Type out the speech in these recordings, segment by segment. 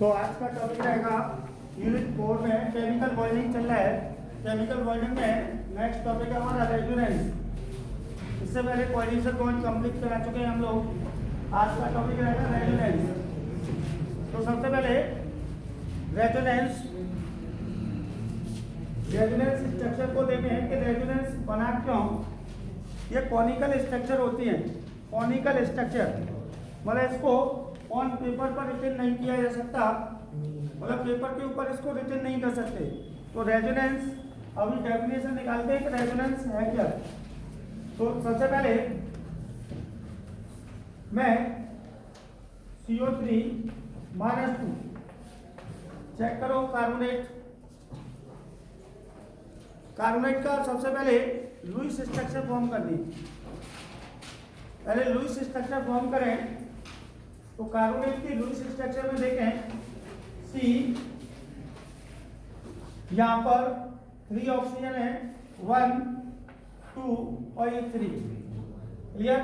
तो आज का टॉपिक रहेगा यूनिट 4 में केमिकल बॉइलिंग चल रहा है। केमिकल बॉइलिंग में नेक्स्ट टॉपिक है हमारा रेजोनेंस। इससे पहले कोऑर्डिनेशन पॉइंट कंप्लीट करा चुके हैं हम लोग। आज का टॉपिक रहेगा रेजोनेंस। तो सबसे पहले रेजोनेंस स्ट्रक्चर को देखें हैं कि रेजोनेंस बना क्यों। ये कॉनिकल स्ट्रक्चर होती है। कॉनिकल स्ट्रक्चर मतलब इसको ऑन पेपर पर रिटन नहीं किया जा सकता, मतलब पेपर के ऊपर इसको रिटन नहीं कर सकते। तो रेजोनेंस अभी डेफिनेशन निकालते हैं कि रेजोनेंस है क्या। तो सबसे पहले मैं CO3 -2 चेक करो। कार्बोनेट का सबसे पहले लुईस स्ट्रक्चर फॉर्म कर दी। पहले लुईस स्ट्रक्चर फॉर्म करें तो कार्बोनेट की लुईस स्ट्रक्चर में देखें C, यहां पर 3 ऑक्सीजन है, 1 2 और ये 3। क्लियर।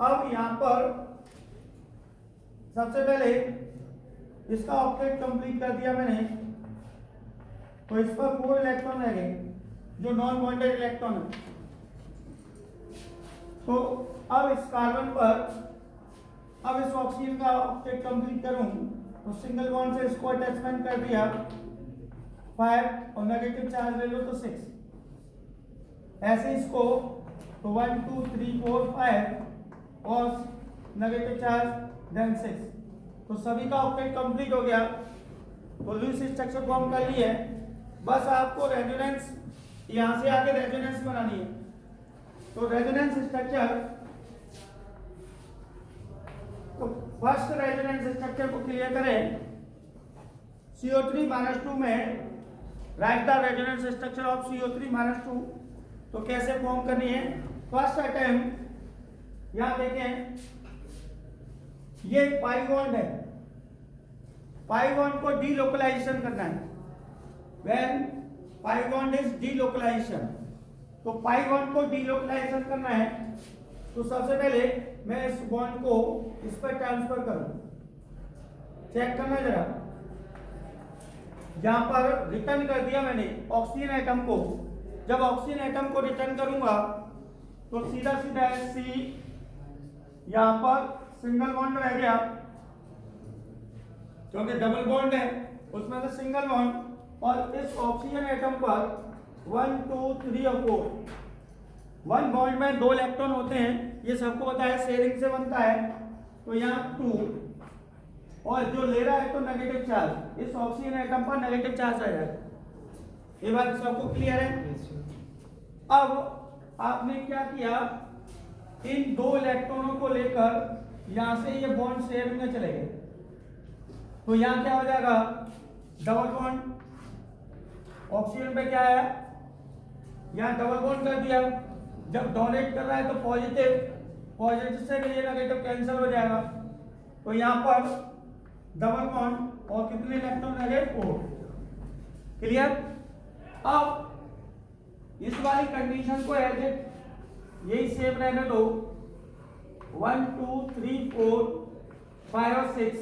अब यहां पर सबसे पहले इसका ऑक्टेट कंप्लीट कर दिया मैंने, तो इस पर 4 इलेक्ट्रॉन रह गए जो नॉन बॉन्डेड इलेक्ट्रॉन है। तो अब इस कार्बन पर अब इस ऑक्सीजन का ऑक्टेट कंप्लीट करूं तो सिंगल बॉन्ड से इसको अटैचमेंट कर दिया 5 और नेगेटिव चार्ज ले लो तो 6। ऐसे इसको तो 1 2 3 4 5 और नेगेटिव चार्ज देन 6। तो सभी का ऑक्टेट कंप्लीट हो गया। तो लुईस स्ट्रक्चर फॉर्म कर लिए। बस आपको रेजोनेंस यहां से आके रेजोनेंस बनानी है। तो रेजोनेंस स्ट्रक्चर, तो फर्स्ट रेजोनेंस स्ट्रक्चर को क्लियर करें। CO3 -2 में right the resonance structure of CO3 -2। तो कैसे फॉर्म करनी है। फर्स्ट अटेम्प्ट यहां देखें, ये पाई बॉन्ड है। पाई बॉन्ड को डीलोकलाइजेशन करना है। When pi bond is delocalisation, तो पाई बॉन्ड को डीलोकलाइजेशन करना है तो सबसे पहले मैं इस बॉन्ड को इस पर ट्रांसफर करूं। चेक करना जरा, यहां पर रिटर्न कर दिया मैंने ऑक्सीजन एटम को। जब ऑक्सीजन एटम को रिटर्न करूंगा तो सीधा सीधा C, यहां पर सिंगल बॉन्ड रह गया क्योंकि डबल बॉन्ड है उसमें से सिंगल बॉन्ड, और इस ऑक्सीजन एटम पर 1 2 3 और 4 1 बॉन्ड में 2 इलेक्ट्रॉन होते हैं, ये सबको पता है, शेयरिंग से बनता है। तो यहाँ 2 और जो ले रहा है तो नेगेटिव चार्ज, इस ऑक्सीजन एटम पर नेगेटिव चार्ज आ जाएगा। ये बात सबको क्लियर है। अब आपने क्या किया, इन 2 इलेक्ट्रॉनों को लेकर यहां से ये बॉन्ड शेयरिंग में चले गए। तो यहां क्या हो जाएगा, डबल बॉन्ड। ऑक्सीजन पे क्या है, यहां डबल बॉन्ड कर दिया। जब डोनेट कर रहा है तो पॉजिटिव से ये नेगेटिव कैंसिल हो जाएगा। तो यहां पर डबल बॉन्ड और कितने इलेक्ट्रॉन रह गए, 4। क्लियर। अब इस वाली कंडीशन को एज इट यही सेम रहने दो। 1 2 3 4 5 और 6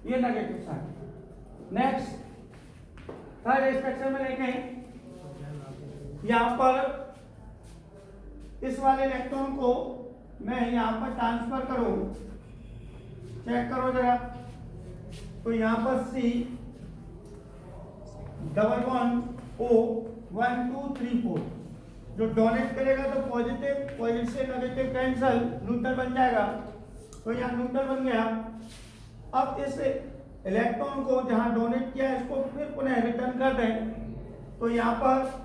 ये negative sign. Next third structure में देखें, यहां पर इस वाले इलेक्ट्रॉन को मैं यहां पर ट्रांसफर करूं। चेक करो जरा, तो यहां पर C, डबल बॉन्ड O, 1 2 3 4। जो डोनेट करेगा तो पॉजिटिव से नेगेटिव कैंसिल, न्यूट्रल बन जाएगा। तो यहाँ न्यूट्रल बन गया। अब इस इलेक्ट्रॉन को जहां डोनेट किया इसको फिर पुनः रिटर्न कर दें। तो यहाँ पर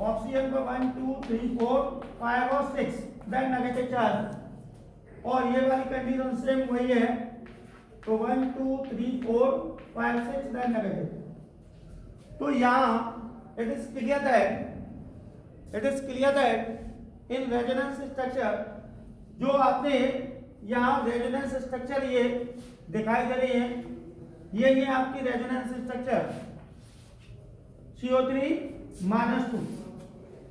ऑक्सीजन पर 1 2 3 4 5 और 6 देन नेगेटिव चार्ज, और ये वाली कंडीशन सेम वही है। तो 1 2 3 4 5 6 देन नेगेटिव। तो यहाँ it is clear that in resonance structure, जो आपने यहाँ रेजोनेंस स्ट्रक्चर ये दिखाई दे रही है, ये आपकी रेजोनेंस स्ट्रक्चर CO3 -2।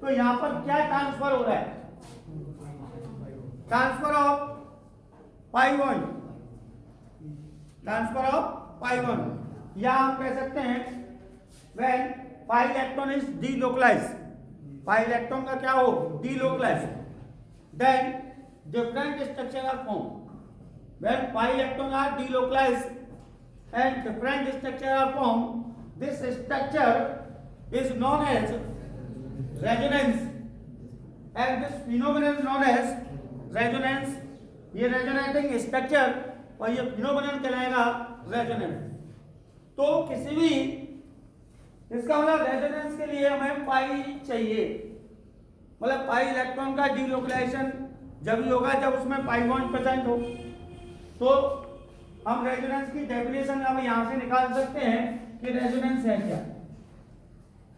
तो यहां पर क्या ट्रांसफर हो रहा है, transfer of pi bond. Transfer of pi bond, या हम कह सकते हैं when pi electron is delocalised, pi electron का क्या हो, delocalised, then different structure are formed. When pi electrons are delocalized and different structure are formed, this structure is known as resonance, and this phenomenon is known as resonance. ये resonating structure और ये phenomenon कहलाएगा resonance. तो किसी भी इसका मतलब resonance के लिए हमें पाई चाहिए, मतलब पाई इलेक्ट्रॉन का डीलोकलाइजेशन जब भी होगा जब उसमें पाई बॉन्ड प्रेजेंट हो। तो हम रेजोनेंस की डेफिनेशन अब यहां से निकाल सकते हैं कि रेजोनेंस है क्या।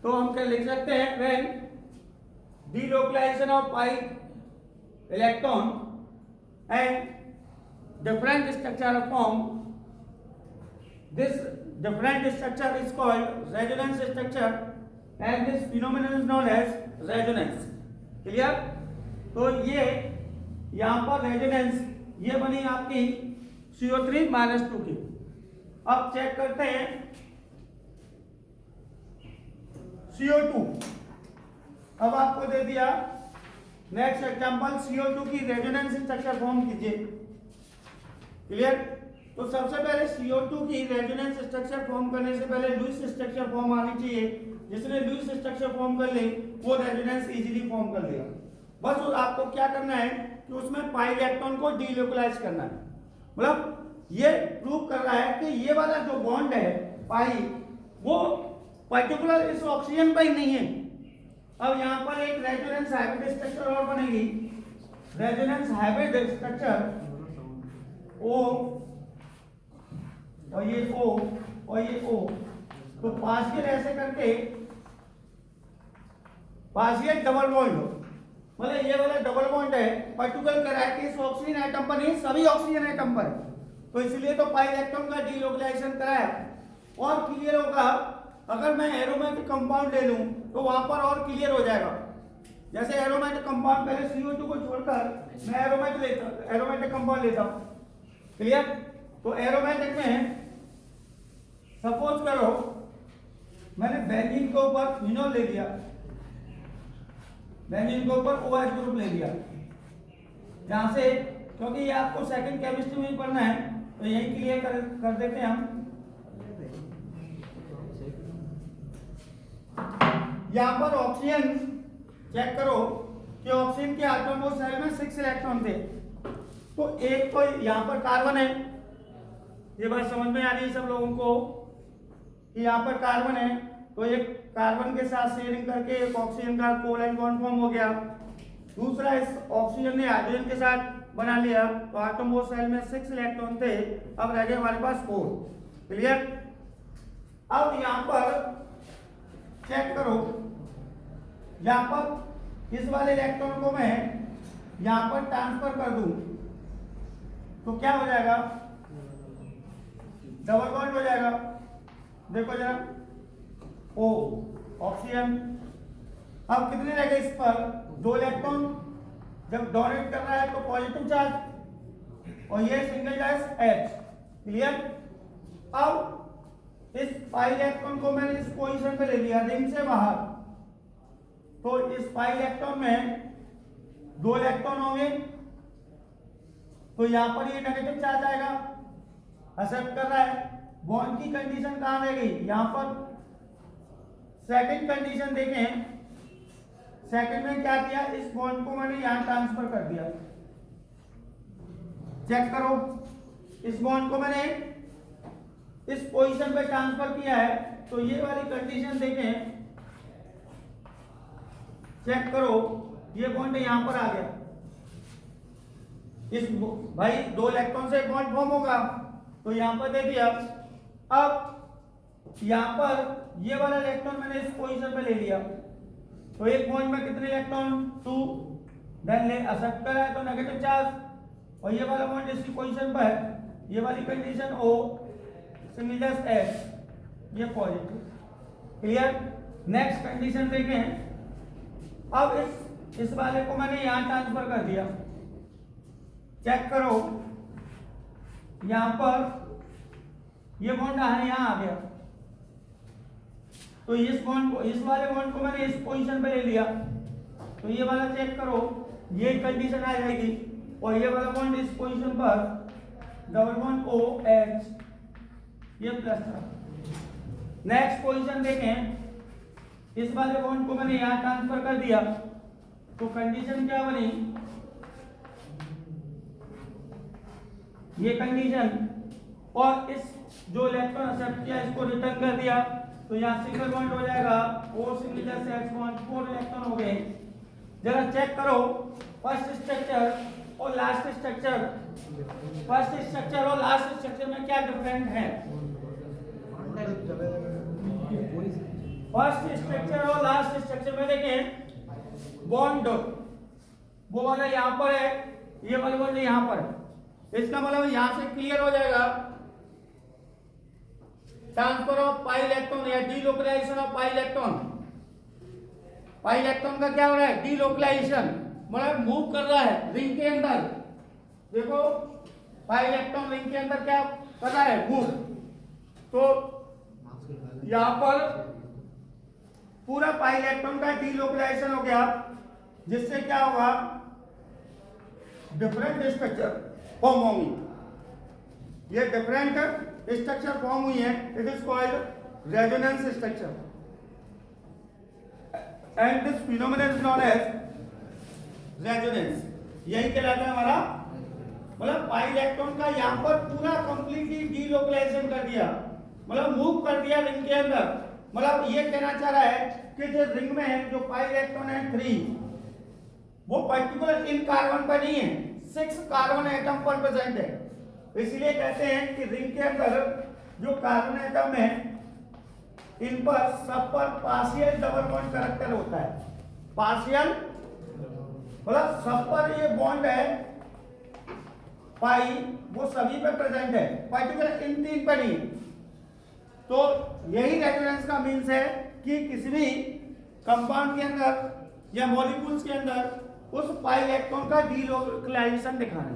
तो हम क्या लिख सकते हैं, when delocalisation of pi electron and different structure form, this different structure is called resonance structure and this phenomenon is known as resonance. Clear? तो ये यहां पर रेजोनेंस ये बनी आपकी CO3-2 की। अब चेक करते हैं CO2। अब आपको दे दिया नेक्स्ट एग्जांपल, CO2 की रेजोनेंस स्ट्रक्चर फॉर्म कीजिए। क्लियर? तो सबसे पहले CO2 की रेजोनेंस स्ट्रक्चर फॉर्म करने से पहले लुईस स्ट्रक्चर फॉर्म आनी चाहिए। जिसने लुईस स्ट्रक्चर फॉर्म कर ले वो रेजोनेंस इजीली फॉर्म कर लेगा। बस आपको क्या करना है कि उसमें पाई इलेक्ट्रॉन को डीलोकलाइज करना है, मतलब ये प्रूव कर रहा है कि ये वाला जो बॉन्ड है पाई वो पर्टिकुलर इस ऑक्सीजन पर ही नहीं है। अब यहाँ पर एक रेजोनेंस हाइब्रिड स्ट्रक्चर और बनेगी, रेजोनेंस हाइब्रिड स्ट्रक्चर O और ये O और ये O, तो पार्शियल ऐसे करके पार्शियल डबल बॉन्ड हो, मतलब ये वाला डबल बॉन्ड है पर्टिकुलर करा है कि इस ऑक्सीजन एटम पर नहीं सभी ऑक्सीजन एटम पर, तो इसलिए तो पाई इलेक्ट्रॉन का डीलोकलाइजेशन कराया। और क्लियर होगा अगर मैं एरोमेटिक कंपाउंड ले लूं तो वहां पर और क्लियर हो जाएगा। जैसे एरोमेटिक कंपाउंड पहले CO2 को छोड़कर मैं एरोमेटिक कंपाउंड लेता हूं। क्लियर? तो एरोमेटिक में सपोज करो मैंने बेंजीन के ऊपर फिनोल ले लिया, बेंजीन के ऊपर OH ग्रुप ले लिया, जहां से क्योंकि ये आपको सेकंड केमिस्ट्री में पढ़ना है तो यही क्लियर कर देते हैं हम। यहां पर ऑक्सीजन चेक करो कि ऑक्सीजन के एटम और सेल में 6 इलेक्ट्रॉन थे, तो एक तो यहां पर कार्बन है, ये बात समझ में आ रही है सब लोगों को कि यहाँ पर कार्बन है, तो एक कार्बन के साथ शेयरिंग करके एक ऑक्सीजन का कोवैलेंट बॉन्ड फॉर्म हो गया। दूसरा इस ऑक्सीजन ने हाइड्रोजन के साथ बना लिया, तो आटम और सेल में 6 इलेक्ट्रॉन थे, अब रह गए हमारे पास 4। क्लियर? अब यहाँ पर चेक करो, यहाँ पर इस वाले इलेक्ट्रॉन को मैं यहाँ पर ट्रांसफर कर दूं तो क्या हो जाएगा, डबल बॉन्ड हो जाएगा। देखो जरा O ऑक्सीजन, अब कितने रह गए इस पर, 2 इलेक्ट्रॉन, जब डोनेट कर रहा है तो पॉजिटिव चार्ज और ये सिंगल चार्ज H। क्लियर? अब इस पाई इलेक्ट्रॉन को मैंने इस पोजीशन पे ले लिया रिंग से बाहर, तो इस पाई इलेक्ट्रॉन में 2 इलेक्ट्रॉन होंगे, तो यहां पर ये नेगेटिव चार्ज आएगा, एक्सेप्ट कर रहा है। बॉन्ड की कंडीशन कहां रह गई, यहां पर सेकंड कंडीशन देखें, सेकंड में क्या किया, इस बॉन्ड को मैंने यहां ट्रांसफर कर दिया। चेक करो, इस बॉन्ड को मैंने इस पोजीशन पे ट्रांसफर किया है, तो ये वाली कंडीशन देखें, चेक करो, ये बॉन्ड यहां पर आ गया। इस भाई 2 इलेक्ट्रॉन से बॉन्ड फॉर्म होगा, तो यहां पर दे दिया। अब यहां पर ये वाला इलेक्ट्रॉन मैंने इस पोजीशन पे ले लिया, तो एक बॉन्ड में कितने इलेक्ट्रॉन, 2, देन ले एक्सेप्ट करा है तो नेगेटिव चार्ज, और ये वाला बॉन्ड इसी पोजीशन पर है, ये वाली कंडीशन O सिंगल H, ये पॉजिटिव। क्लियर? नेक्स्ट कंडीशन देखें, अब इस वाले को मैंने यहां ट्रांसफर कर दिया। चेक करो, यहां पर ये बॉन्ड है यहाँ आ गया, तो इस बॉन्ड को, इस वाले बॉन्ड को मैंने इस पोजीशन पे ले लिया, तो ये वाला चेक करो, ये कंडीशन आ जाएगी, और ये वाला बॉन्ड इस पोजीशन पर डबल बॉन्ड OH, ये प्लस था। नेक्स्ट पोजीशन देखें, इस वाले बॉन्ड को मैंने यहाँ ट्रांसफर कर दिया, तो कंडीशन क्या बनी, ये कंडीशन, और इस जो इलेक्ट्रॉन एक्सेप्ट किया इसको रिटर्न कर दिया, तो यहाँ सिंगल बॉन्ड हो जाएगा, O सिंगल से H बॉन्ड 4 इलेक्ट्रॉन हो गए। जरा चेक करो फर्स्ट स्ट्रक्चर और लास्ट स्ट्रक्चर, फर्स्ट स्ट्रक्चर और लास्ट स्ट्रक्चर में क्या डिफरेंट है। फर्स्ट स्ट्रक्चर और लास्ट स्ट्रक्चर में देखें, बॉन्ड वो वाला यहाँ पर है, ये वाला बॉन्ड यहाँ पर है, इसका मतलब यहाँ से क्लियर हो जाएगा ट्रांसफर ऑफ पाई इलेक्ट्रॉन या delocalisation of pi electron. Pi electron का क्या हो रहा है, डीलोकलाइजेशन, मतलब मूव कर रहा है रिंग के अंदर। देखो पाई इलेक्ट्रॉन रिंग के अंदर क्या कर रहा है, मूव। तो यहां पर पूरा पाई इलेक्ट्रॉन का डीलोकलाइजेशन हो गया, जिससे क्या होगा, डिफरेंट स्ट्रक्चर फॉर्म होंगी। ये डिफरेंट स्ट्रक्चर फॉर्म हुई है, it is called resonance structure, and this phenomenon is known as resonance. यही कहलाता है हमारा, मतलब पाई इलेक्ट्रॉन का यहाँ पर पूरा कंप्लीटली डीलोकलाइजेशन कर दिया, मतलब मूव कर दिया रिंग के अंदर। मतलब ये कहना चाह रहा है कि जो रिंग में जो पाई इलेक्ट्रॉन है 3, वो पर्टिकुलर इन कार्बन पर नहीं है, 6 कार्बन एटम पर प्रेजेंट है। इसलिए कहते हैं कि रिंग के अंदर जो कार्बन एटम है, इन पर सब पर पार्शियल डबल बॉन्ड कैरेक्टर होता है। पार्शियल मतलब सब पर ये बॉन्ड है पाई, वो सभी पे प्रेजेंट है, पर्टिकुलर इन 3 पर नहीं। तो यही रेजोनेंस का मीन्स है कि किसी भी कंपाउंड के अंदर या मॉलिक्यूल्स के अंदर उस पाई इलेक्ट्रॉन का डीलोकलाइजेशन दिखाना,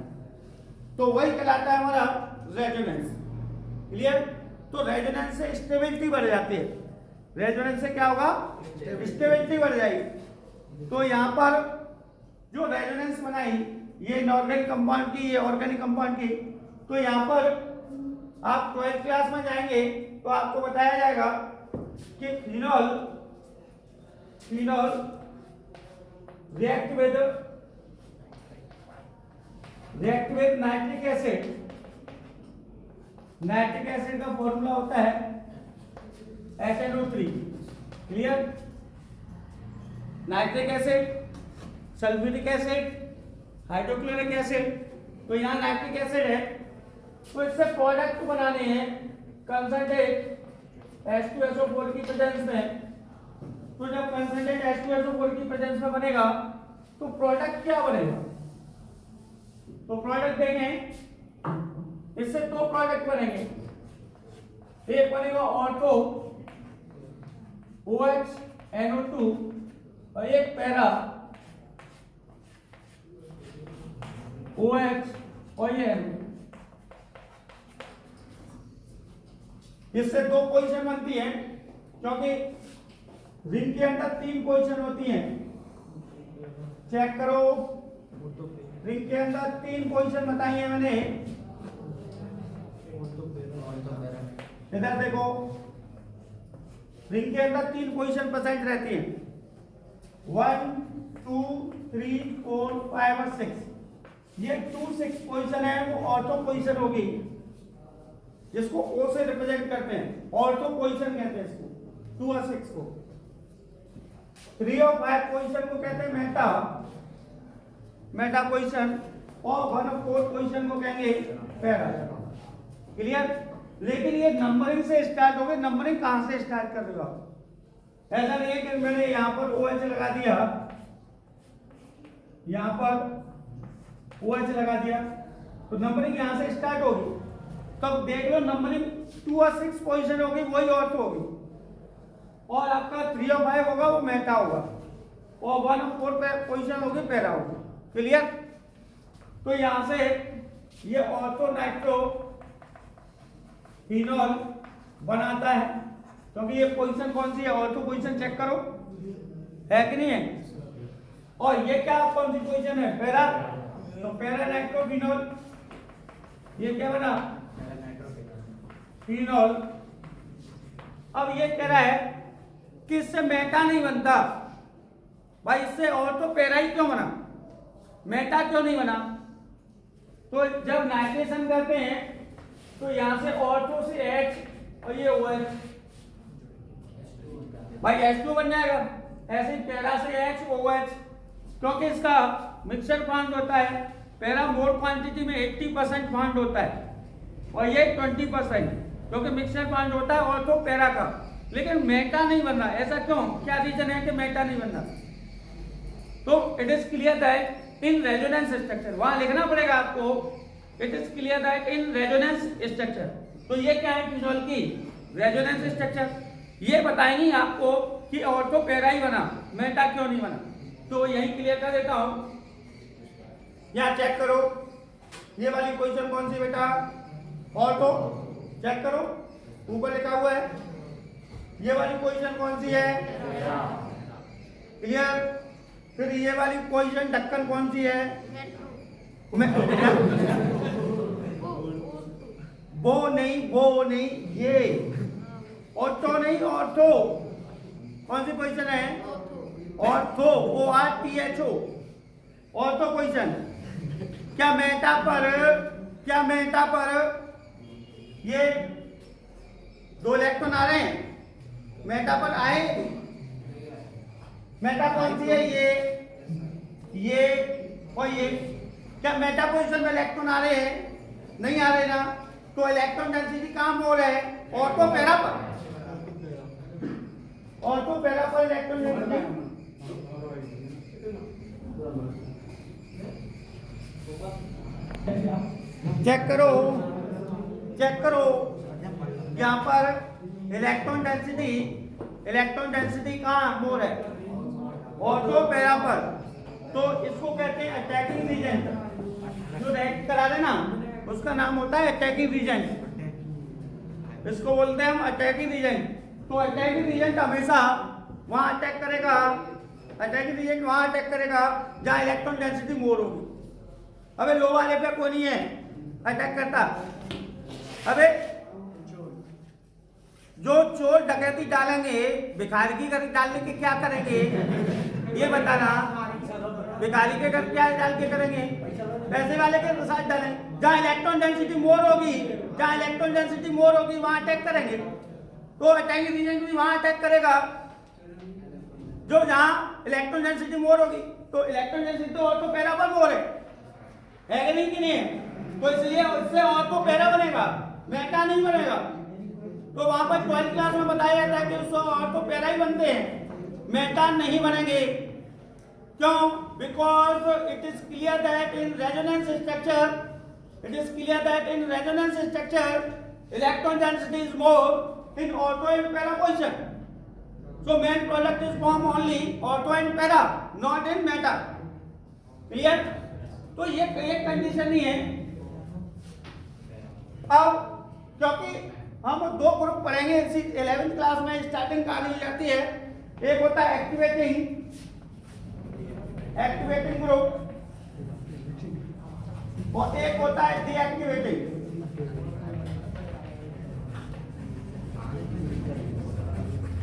तो वही कहलाता है हमारा रेजोनेंस। क्लियर। तो रेजोनेंस से स्टेबिलिटी बढ़ जाती है, रेजोनेंस से क्या होगा, स्टेबिलिटी बढ़ जाएगी। तो यहाँ पर जो रेजोनेंस बनाई ये इनऑर्गेनिक कंपाउंड की, ये ऑर्गेनिक कंपाउंड की, तो यहाँ पर आप 12th क्लास में जाएंगे तो आपको बताया जाएगा कि phenol react with nitric acid. Nitric acid का फॉर्मूला होता है HNO3। Clear. Nitric acid, sulphuric acid, hydrochloric acid. तो यहाँ नाइट्रिक एसिड है, तो इससे प्रोडक्ट बनाने हैं कंसंट्रेट H2SO4 की प्रेजेंस में। तो जब कंसंट्रेट H2SO4 की प्रेजेंस में बनेगा तो प्रोडक्ट क्या बनेगा, तो प्रोडक्ट देखें, इससे 2 प्रोडक्ट बनेंगे। एक बनेगा ऑर्थो OH NO2 और एक पैरा OH और ये NO। इससे 2 पोजीशन बनती है, क्योंकि रिंग के अंदर 3 पोजीशन होती हैं। चेक करो, रिंग के अंदर 3 पोजीशन बताई है मैंने। इधर देखो, रिंग के अंदर 3 पोजीशन प्रेजेंट रहती है, 1 2 3 4 5 और 6। ये 2 6 पोजीशन है, वो ऑर्थो पोजीशन होगी, जिसको O से रिप्रेजेंट करते हैं, ऑर्थो पोजीशन कहते हैं इसको, 2 और 6 को। 3 और 5 पोजीशन को कहते हैं मेटा पोजीशन, और 1 और 4 पोजीशन को कहेंगे पैरा। क्लियर। लेकिन ये नंबरिंग से स्टार्ट हो गई। नंबरिंग कहां से स्टार्ट कर रहे हो आप, ऐसा नहीं है कि मैंने यहां पर OH लगा दिया, यहां पर OH लगा दिया तो नंबरिंग यहां से स्टार्ट होगी। तब देख लो, नंबरिंग 2 और 6 पोजीशन होगी, वही ऑर्थो होगी, और आपका 3 और 5 होगा वो मेटा होगा, और 1 और 4 पोजीशन होगी पैरा होगी। क्लियर। तो यहां से ये ऑर्थो नाइट्रो फिनॉल बनाता है, क्योंकि ये पोजीशन कौन सी है, ऑर्थो पोजीशन चेक करो, है कि नहीं है। और ये क्या कौन सी पोजीशन है, पैरा, तो पैरा नाइट्रोफिनॉल, ये क्या बना, फिनॉल। अब ये कह रहा है कि इससे मेटा नहीं बनता, भाई इससे ऑर्थो पैरा ही क्यों बना, मेटा क्यों नहीं बना। तो जब नाइट्रेशन करते हैं तो यहां से ऑर्थो से H और ये OH, भाई H2 बन जाएगा, ऐसे ही पैरा से H OH, क्योंकि इसका मिक्सचर बॉन्ड होता है, पैरा मोल क्वांटिटी में 80% बॉन्ड होता है और ये 20%, क्योंकि मिक्सचर बॉन्ड होता है ऑर्थो पैरा का। लेकिन मेटा नहीं बन रहा, ऐसा क्यों, क्या रीजन है कि मेटा नहीं बन रहा। तो it is clear that in resonance structure, वहां लिखना पड़ेगा आपको, it is clear that in resonance structure. तो ये क्या है फिनॉल की रेजोनेंस स्ट्रक्चर, ये बताएंगे आपको कि ऑर्थो पैरा ही बना, मेटा क्यों नहीं बना। तो यही क्लियर कर देता हूं, यहां चेक करो, ये वाली पोजीशन कौन सी बेटा, ऑर्थो, चेक करो ऊपर लिखा हुआ है, ये वाली पोजीशन कौन सी है, क्लियर। फिर ये वाली पोजीशन ढक्कन कौन सी है, वो नहीं, ये ऑर्थो नहीं, ऑर्थो कौन सी पोजीशन है, ऑर्थो, ORTHO, ऑर्थो पोजीशन। क्या मेटा पर ये 2 इलेक्ट्रॉन आ रहे हैं, मेटा पर आए, मेटा कौन सी है, ये और ये, क्या मेटा पोजीशन में इलेक्ट्रॉन आ रहे हैं, नहीं आ रहे ना, तो इलेक्ट्रॉन डेंसिटी कहां मोल है, ऑर्थो पैरा पर, ऑर्थो पैरा पर इलेक्ट्रॉन डेंसिटी। चेक करो यहाँ पर इलेक्ट्रॉन डेंसिटी कहाँ मोल है, ऑर्थो पैरा पर। तो इसको कहते हैं अटैकिंग रीजेंट, जो रिएक्ट करा देना उसका नाम होता है अटैकिंग रीजेंट, इसको बोलते हैं हम अटैकिंग रीजेंट। तो अटैकिंग रीजेंट हमेशा वहां अटैक करेगा, अटैकिंग रीजेंट वहां अटैक करेगा जहां इलेक्ट्रॉन डेंसिटी मोर होगी। अबे लो वाले पे कोई नहीं है अटैक करता, अबे जो चोर डकैती डालेंगे, भिखारी की घर डालने के क्या करेंगे, ये बताना, भिखारी के घर क्या डाल के करेंगे, पैसे वाले के साथ डालेंगे। जहां इलेक्ट्रॉन डेंसिटी मोर होगी वहां अटैक करेंगे। तो अटैकिंग रीजन भी वहां अटैक करेगा जो जहां इलेक्ट्रॉन डेंसिटी मोर होगी। तो इलेक्ट्रॉन डेंसिटी तो ऑर्थो पैरा पर मोर है कि नहीं कि नहीं है, तो इसलिए उससे ऑर्थो पैरा बनेगा, मेटा नहीं बनेगा। तो वहां पर 12th क्लास में बताया जाता है कि उससे ऑर्थो पैरा ही बनते हैं, मेटा नहीं बनेंगे। क्यों? Because it is clear that in resonance structure electron density is more in ortho and para position. So main product is formed only ortho and para, not in meta. Clear? तो ये एक condition ही है। अब क्योंकि हम 2 group पढ़ेंगे इसी 11th class में, स्टार्टिंग कहानी हो जाती है। एक होता है एक्टिवेटिंग ग्रुप और एक होता है डीएक्टिवेटिंग।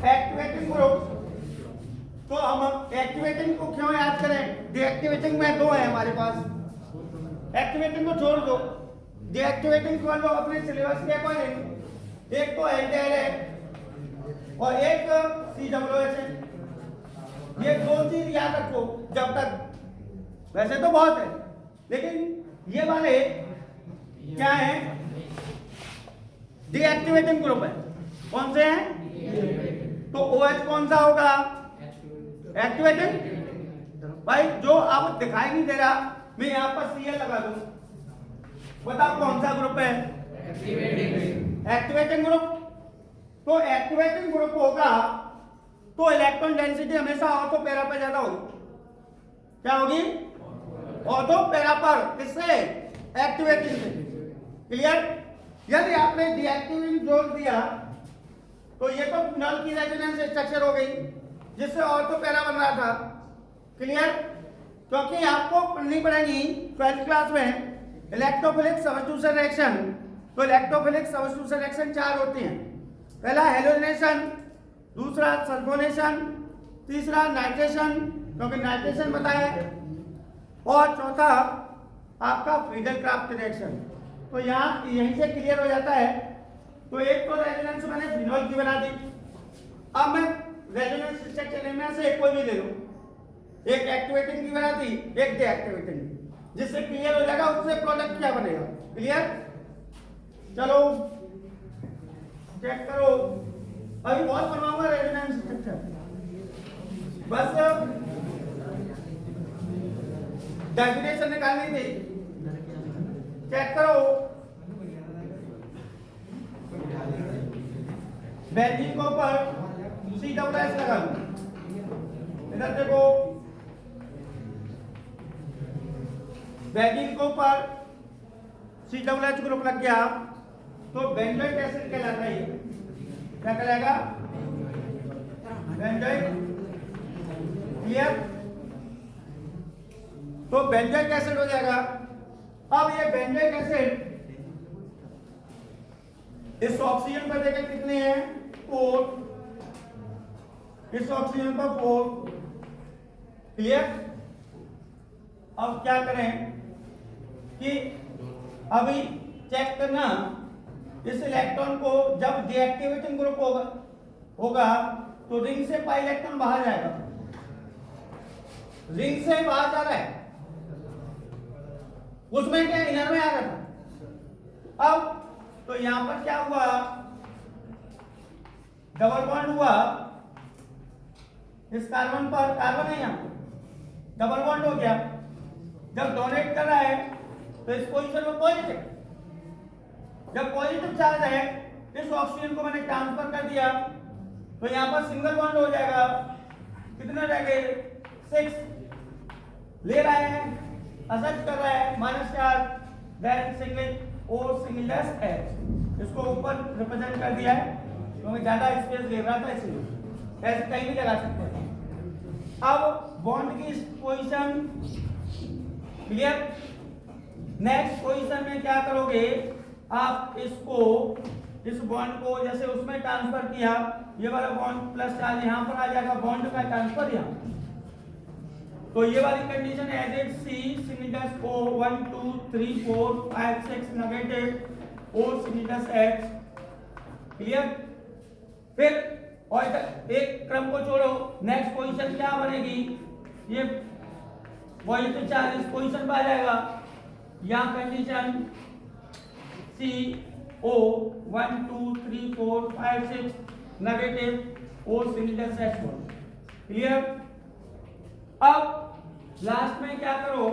एक्टिवेटिंग ग्रुप, तो हम एक्टिवेटिंग को क्यों याद करें, डीएक्टिवेटिंग में 2 है हमारे पास। एक्टिवेटिंग को छोड़ दो, डीएक्टिवेटिंग को लो अपने सिलेबस के अकॉर्डिंग। एक तो एल्डेहाइड है और एक COOH है। ये 2 चीज याद रखो जब तक, वैसे तो बहुत है लेकिन ये वाले क्या है, डीएक्टिवेटिंग ग्रुप है। कौन से हैं? तो OH कौन सा होगा? एक्टिवेटिंग। भाई जो अब दिखाई नहीं दे रहा, मैं यहाँ पर Cl लगा दूं, बताओ कौन सा ग्रुप है? Activating group. तो एक्टिवेटिंग ग्रुप होगा तो इलेक्ट्रॉन डेंसिटी हमेशा ऑर्थो पैरा पर ज्यादा होगी। क्या होगी? ऑर्थो पैरा पर। किससे? एक्टिवेटिंग से। क्लियर? यदि आपने डीएक्टिविंग जोड़ दिया तो ये तो फिनॉल की रेजोनेंस स्ट्रक्चर हो गई, जिससे ऑर्थो पैरा बन रहा था। क्लियर? क्योंकि आपको पढ़नी पड़ेगी 12th क्लास में इलेक्ट्रोफिलिक सब्स्टिट्यूशन रिएक्शन। तो इलेक्ट्रोफिलिक सब्स्टिट्यूशन रिएक्शन 4 होती हैं। पहला हेलोजनेशन, दूसरा सल्फोनेशन, तीसरा नाइट्रेशन, क्योंकि नाइट्रेशन बताया, और चौथा आपका फ्रीडल-क्राफ्ट रिएक्शन। तो यहाँ यहीं से क्लियर हो जाता है। तो एक तो रेजोनेंस मैंने फिनॉल की बना दी। अब मैं रेजोनेंस स्ट्रक्चर में से कोई भी ले लो, एक एक्टिवेटिंग की बना दी, एक डीएक्टिवेटिंग की, जिससे क्लियर हो जाएगा उससे प्रोडक्ट क्या बनेगा। क्लियर? चलो चेक करो, अभी बहुत बनवाऊंगा रेजोनेंस स्ट्रक्चर, बस डेफिनेशन निकालनी थी। चेक करो, बेंजीन के ऊपर C++ लगा लो। इधर देखो, बेंजीन के ऊपर C++ ग्रुप लग गया तो बेंजोइक एसिड कहलाता है। क्या कहलाएगा? बेंजोइक। क्लियर? तो बेंजोइक एसिड हो जाएगा। अब ये बेंजोइक एसिड इस ऑक्सीजन पर देखिए कितने हैं? 4। इस ऑक्सीजन पर 4। क्लियर? अब क्या करें कि अभी चेक करना, इस इलेक्ट्रॉन को जब डीएक्टिवेटिंग ग्रुप होगा तो रिंग से पाई इलेक्ट्रॉन बाहर जाएगा। रिंग से बाहर जा रहा है, उसमें क्या इनर में आ रहा था। अब तो यहां पर क्या हुआ? डबल बॉन्ड हुआ इस कार्बन पर, कार्बन है यहां डबल बॉन्ड हो गया। जब डोनेट कर रहा है तो इस पोजीशन में पॉजिटिव, जब पॉजिटिव चार्ज है इस ऑक्सीजन को मैंने ट्रांसफर कर दिया तो यहां पर सिंगल बॉन्ड हो जाएगा। कितने रह गए? 6 ले रहा है, असर कर रहा है माइनस चार्ज, देन सिंगल और सिंगल डैश H, इसको ऊपर रिप्रेजेंट कर दिया है क्योंकि ज्यादा स्पेस ले रहा था इसलिए। ऐसे कहीं भी लगा सकते हैं। अब बॉन्ड की पोजीशन क्लियर। नेक्स्ट पोजीशन में क्या करोगे आप? इसको, इस बॉन्ड को जैसे उसमें ट्रांसफर किया, ये वाला बॉन्ड प्लस चार्ज यहां पर आ जाएगा, बॉन्ड का ट्रांसफर यहां। तो ये वाली कंडीशन है एज सी सिग्निटस O 1 2 3 4 5 6 negative O सिग्निटस H। Clear? फिर और एक क्रम को छोड़ो, नेक्स्ट पोजीशन क्या बनेगी? ये पॉजिटिव चार्ज इस पोजीशन पर आ जाएगा। यहाँ condition C O 1 2 3 4 5 6 negative O सिग्निटस H। Clear? अब लास्ट में क्या करो?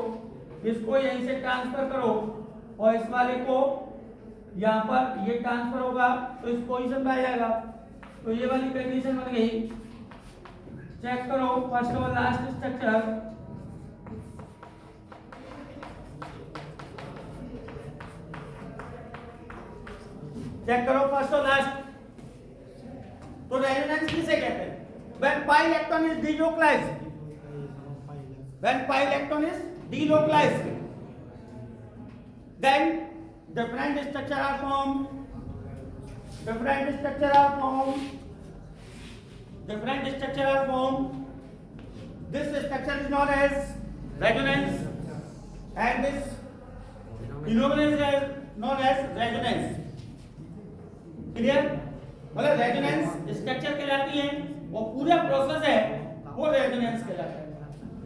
इसको यहीं से ट्रांसफर करो और इस वाले को यहाँ पर ये ट्रांसफर होगा तो इस पोजीशन पे आ जाएगा। तो ये वाली कंडीशन बन गई। चेक करो फर्स्ट और लास्ट स्ट्रक्चर। चेक करो फर्स्ट और लास्ट। तो रेजोनेंस किसे कहते हैं? When pi electron is delocalized, when pi electron is delocalized, then different structure are formed. Different structure are formed. Different structure are formed. This structure is known as resonance, and this phenomenon is known as resonance. Clear? मतलब resonance structure कहलाती है और पूरा process है वो resonance कहलाता है।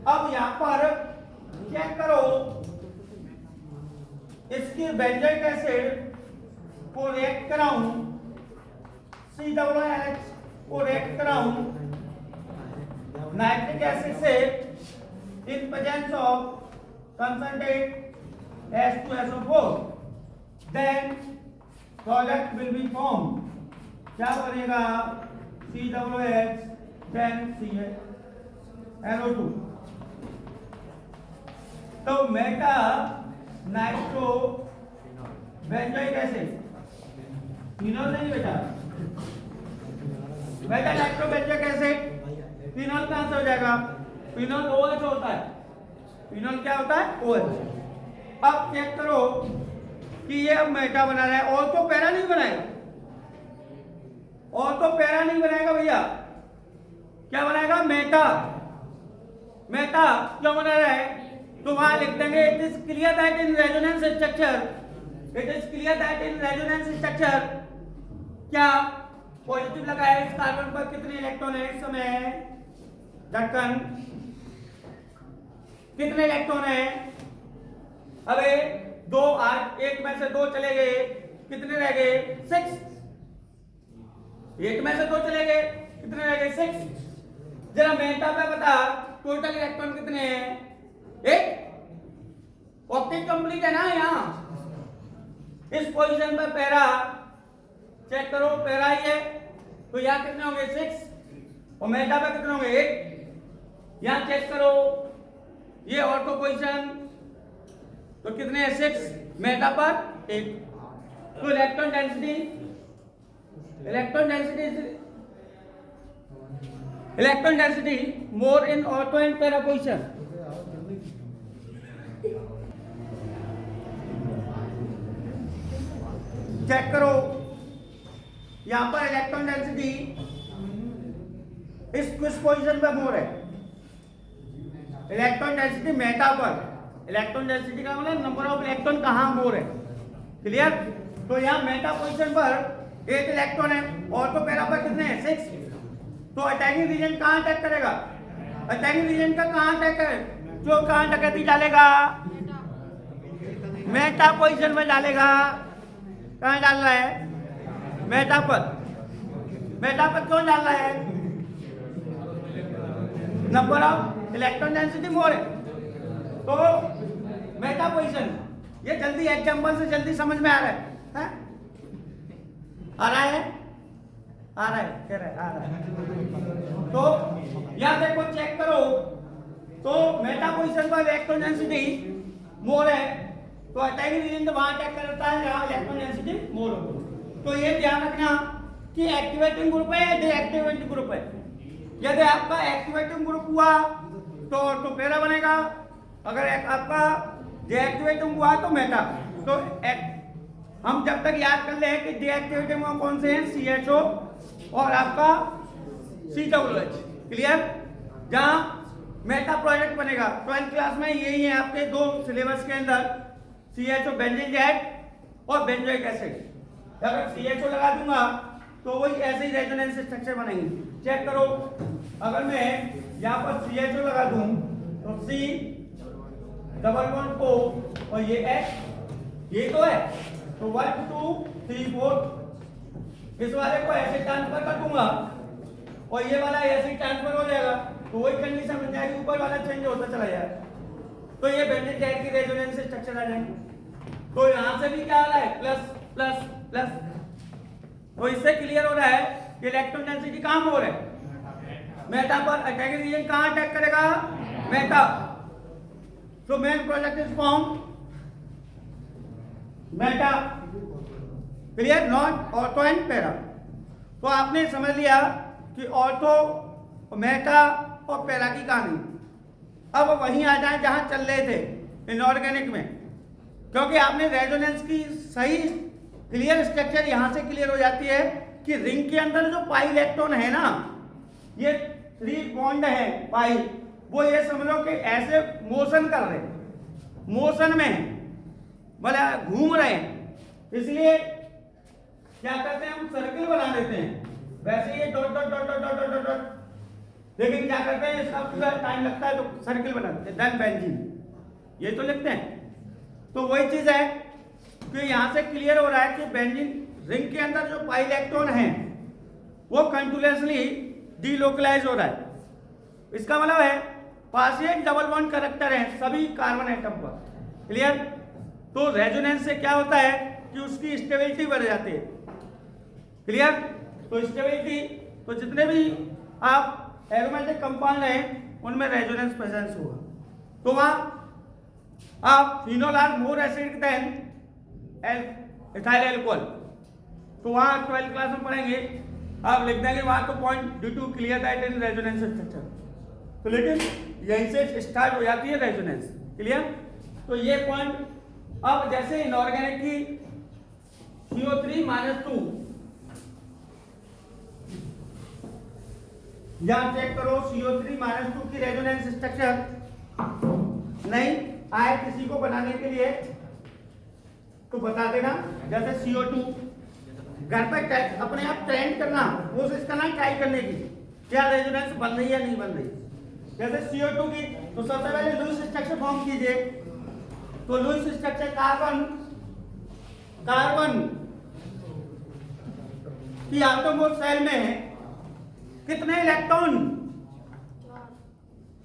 अब यहाँ पर चेक करो, इसकी बेंजोइक एसिड को रिएक्ट कराऊं, COOH को रिएक्ट कराऊं नाइट्रिक एसिड से in presence of concentrate H2SO4, then product will be form. क्या बनेगा? COOH then NO2। तो meta nitro benzoic acid phenol नहीं बेटा, बेटा लैक्टोबेंजोइक एसिड फिनोल कहां से हो जाएगा? फिनोल OH होता है। फिनोल क्या होता है? OH। अब चेक करो कि ये अब मेटा बना रहा है, और तो पैरा नहीं बनाएगा, और तो पैरा नहीं बनाएगा भैया, क्या बनाएगा? मेटा। मेटा क्यों बना रहा है? तो वहां लिख देंगे it is clear that in resonance structure, it is clear that in resonance structure क्या पॉजिटिव लगा है, इस कार्बन पर कितने इलेक्ट्रॉन है इस समय? धड़कन कितने इलेक्ट्रॉन है? अबे दो, आज एक में से दो चले गए, कितने रह गए? 6। एक में से दो चले गए, कितने रह गए? 6। जरा मेटा पे बता टोटल इलेक्ट्रॉन कितने हैं? 1। ऑक्टेट कंप्लीट है ना यहाँ। इस पोजीशन पर पैरा चेक करो, पैरा ही है तो यहाँ कितने होंगे? 6। और मेटा पे कितने होंगे? 1। यहाँ चेक करो ये ऑर्थो पोजीशन तो कितने हैं? 6। मेटा पर 1। तो electron density more in ortho and para position. Check करो यहां पर इलेक्ट्रॉन डेंसिटी इस पोजीशन पे मोर है। इलेक्ट्रॉन डेंसिटी मेटा पर, इलेक्ट्रॉन डेंसिटी का मतलब नंबर ऑफ इलेक्ट्रॉन कहां मोर है। क्लियर? तो यहां मेटा पोजीशन पर 8 इलेक्ट्रॉन है, और तो पैरा पर कितने हैं? 6। तो अटैकिंग रीजन कहां अटैक करेगा? अटैकिंग रीजन का कहां अटैक है? जो कहां डकैती डालेगा? मेटा पोजीशन में डालेगा। कहां डाल रहा है? मेटा पर। मेटा पर क्यों डाल रहा है? नंबर ऑफ इलेक्ट्रॉन डेंसिटी मोर है तो मेटा पोजीशन। ये जल्दी एग्जांपल से जल्दी समझ में आ रहा है? आ रहा है? आ रहा है, कह रहा है आ रहा है। तो यहां देखो चेक करो तो मेटा पोजीशन पर इलेक्ट्रॉन डेंसिटी मोर है तो अटैकिंग रीजन तो वहां अटैक करता है जहां इलेक्ट्रॉन डेंसिटी मोर हो। तो ये ध्यान रखना कि एक्टिवेटिंग ग्रुप है या डीएक्टिवेटिंग ग्रुप है। यदि आपका एक्टिवेटिंग ग्रुप हुआ तो पैरा बनेगा, अगर आपका डीएक्टिवेटिंग हुआ तो मेटा। तो हम जब तक याद कर ले कि डीएक्टिवेटिंग में कौन से हैं? CHO और आपका COOH। क्लियर? जहां मेटा प्रोडक्ट बनेगा 12th क्लास में यही है आपके दो सिलेबस के अंदर, CHO बेंजीन जेट और बेंजोइक एसिड। अगर CHO लगा दूंगा तो वही ऐसे ही रेजोनेंस स्ट्रक्चर बनेंगे। चेक करो अगर मैं यहाँ पर CHO लगा दूं तो C डबल बॉन्ड O और ये H, ये तो है तो 1 2 3 4 इस वाले को ऐसे ट्रांसफर कर दूंगा और ये वाला ऐसे ट्रांसफर हो जाएगा तो वही कंडीशन बन जाएगी, ऊपर वाला चेंज होता चला जाएगा। तो ये बेंजीन जेट की रेजोनेंस स्ट्रक्चर आ जाएंगे। तो यहां से भी क्या आ रहा है? Plus plus plus. तो इससे क्लियर हो रहा है कि इलेक्ट्रॉन डेंसिटी कहां हो रहा है? मेटा पर। अटैकिंग रीजन कहां अटैक करेगा? Meta. So main product is form Meta. Clear? Not ortho and para. तो आपने समझ लिया कि ऑर्थो, मेटा और पैरा की कहानी। अब वहीं आ जाए जहां चल रहे थे इनऑर्गेनिक में, क्योंकि आपने रेजोनेंस की सही क्लियर स्ट्रक्चर यहां से क्लियर हो जाती है कि रिंग के अंदर जो पाई इलेक्ट्रॉन है ना, ये 3 बॉन्ड है पाई, वो ये समझ लो कि ऐसे मोशन कर रहे, मोशन में है, मतलब घूम रहे हैं। इसलिए क्या करते हैं हम? सर्किल बना देते हैं। वैसे ये dot dot dot dot dot dot dot, लेकिन क्या करते हैं इसका पूरा टाइम लगता है तो सर्किल बनाते हैं, देन बेंजीन, ये तो लिखते हैं। तो वही चीज है कि यहां से क्लियर हो रहा है कि बेंजीन रिंग के अंदर जो पाई इलेक्ट्रॉन है वो कंटिन्यूअसली डीलोकलाइज हो रहा है। इसका मतलब है पार्शियल डबल बॉन्ड कैरेक्टर है सभी कार्बन एटम पर। क्लियर? तो रेजोनेंस से क्या होता है कि उसकी स्टेबिलिटी बढ़ जाती है। क्लियर? तो स्टेबिलिटी, तो जितने भी आप एरोमेटिक कंपाउंड हैं उनमें रेजोनेंस प्रेजेंस होगा। तो वहां आप phenol are more acidic than ethyl alcohol. तो वहाँ 12 क्लास में पढ़ेंगे, आप लिख देंगे वहाँ तो point due to clear that in resonance structure. तो लेकिन यहीं से स्टार्ट हो जाती है रेजोनेंस। क्लियर? तो ये पॉइंट, अब जैसे इनऑर्गेनिक की CO3-2, यहां चेक करो CO3-2 की रेजोनेंस स्ट्रक्चर नहीं आए किसी को बनाने के लिए तो बता देना। जैसे CO2 घर पे अपने आप ट्रेंड करना, कोशिश करना ट्राई करने की, क्या रेजोनेंस बन रही है नहीं बन रही। जैसे CO2 की, तो सबसे पहले लुईस स्ट्रक्चर फॉर्म कीजिए। तो लुईस स्ट्रक्चर कार्बन की आटोमोस्ट सेल में कितने इलेक्ट्रॉन?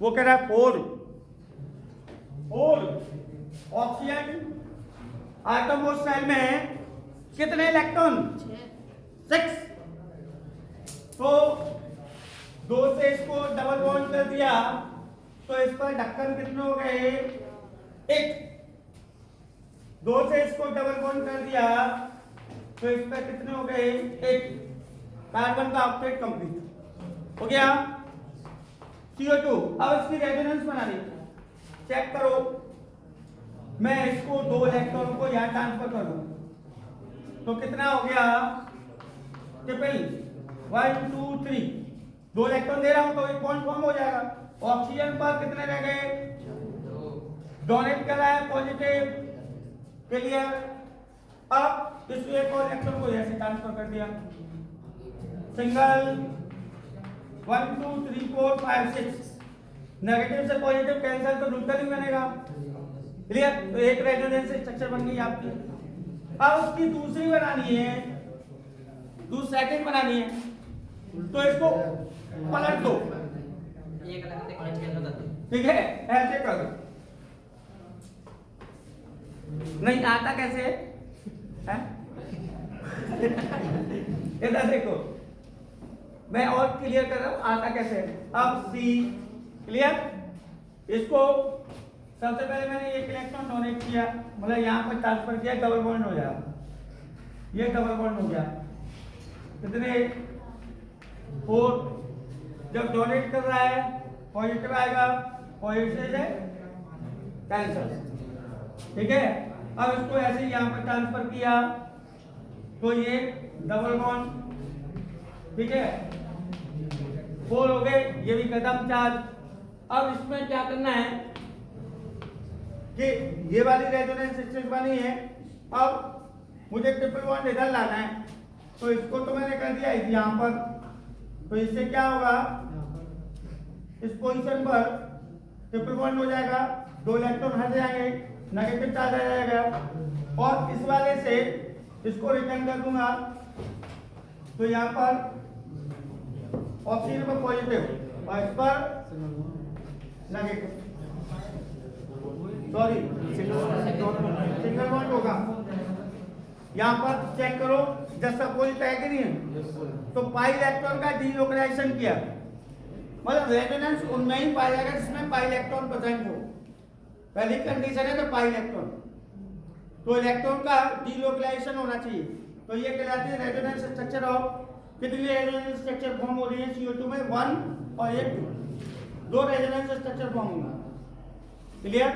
वो कह रहा है 4। ऑक्सीजन आटोमोस्ट सेल में कितने इलेक्ट्रॉन? 6। तो 2 से इसको डबल बॉन्ड कर दिया तो इस पर ढक्कन कितने हो गए? 1। 2 से इसको डबल बॉन्ड कर दिया तो इस पर कितने हो गए? 1। कार्बन का ऑक्टेट कंप्लीट हो गया। CO2, अब इसकी रेजोनेंस बनानी, चेक करो। मैं इसको 2 इलेक्ट्रॉन को यहां ट्रांसफर कर दूं तो कितना हो गया? ट्रिपल 1 2 3, 2 इलेक्ट्रॉन दे रहा हूं तो एक बॉन्ड फॉर्म हो जाएगा। ऑक्सीजन पर कितने रह गए? डोनेट कर रहा है पॉजिटिव। क्लियर? अब इस एक और इलेक्ट्रॉन को ऐसे ट्रांसफर कर दिया, सिंगल 1 2 3 4 5 6, नेगेटिव से पॉजिटिव कैंसिल तो न्यूट्रल ही बनेगा। क्लियर? तो एक रेजोनेंस स्ट्रक्चर बन गई आपकी। अब उसकी दूसरी बनानी है, सेकंड बनानी है, तो इसको पलट दो। ठीक है, ऐसे कर दो। नहीं आता कैसे है? इधर देखो, मैं और क्लियर कर रहा हूं आता कैसे है। अब सी, क्लियर? इसको सबसे पहले मैंने एक इलेक्ट्रॉन डोनेट किया, मतलब यहां पर ट्रांसफर किया, डबल बॉन्ड हो जाएगा, ये डबल बॉन्ड हो गया। कितने? 4। जब डोनेट कर रहा है पॉजिटिव आएगा, पॉजिटिव से कैंसिल। ठीक है? अब इसको ऐसे ही यहां पर ट्रांसफर किया तो ये डबल बॉन्ड, ठीक है, 4 हो गए, ये भी खत्म चार्ज। अब इसमें क्या करना है कि ये वाली रेजोनेंस स्ट्रक्चर बनी है, अब मुझे ट्रिपल बॉन्ड इधर लाना है, तो इसको तो मैंने कर दिया यहां पर। तो इससे क्या होगा? इस पोजीशन पर ट्रिपल बॉन्ड हो जाएगा, 2 इलेक्ट्रॉन हट जाएंगे, नेगेटिव चार्ज आ जाएगा, और इस वाले से इसको रिटर्न कर दूंगा तो यहाँ पर ऑक्सीजन पर पॉजिटिव और इस पर नेगेटिव, सॉरी सिंगल बॉन्ड होगा। यहाँ पर चेक करो, जैसा कोई है कि नहीं है, तो पाई इलेक्ट्रॉन का डीलोकलाइजेशन किया, मतलब रेजोनेंस उनमें ही पाया जाएगा जिसमें पाई इलेक्ट्रॉन प्रेजेंट हो। पहली कंडीशन है तो पाई इलेक्ट्रॉन, तो इलेक्ट्रॉन का डीलोकलाइजेशन होना चाहिए। तो ये कहलाती है रेजोनेंस स्ट्रक्चर ऑफ, कितनी रेजोनेंस स्ट्रक्चर फॉर्म हो रही है CO2 में? 1 और 2, 2 रेजोनेंस स्ट्रक्चर फॉर्म होगा। क्लियर?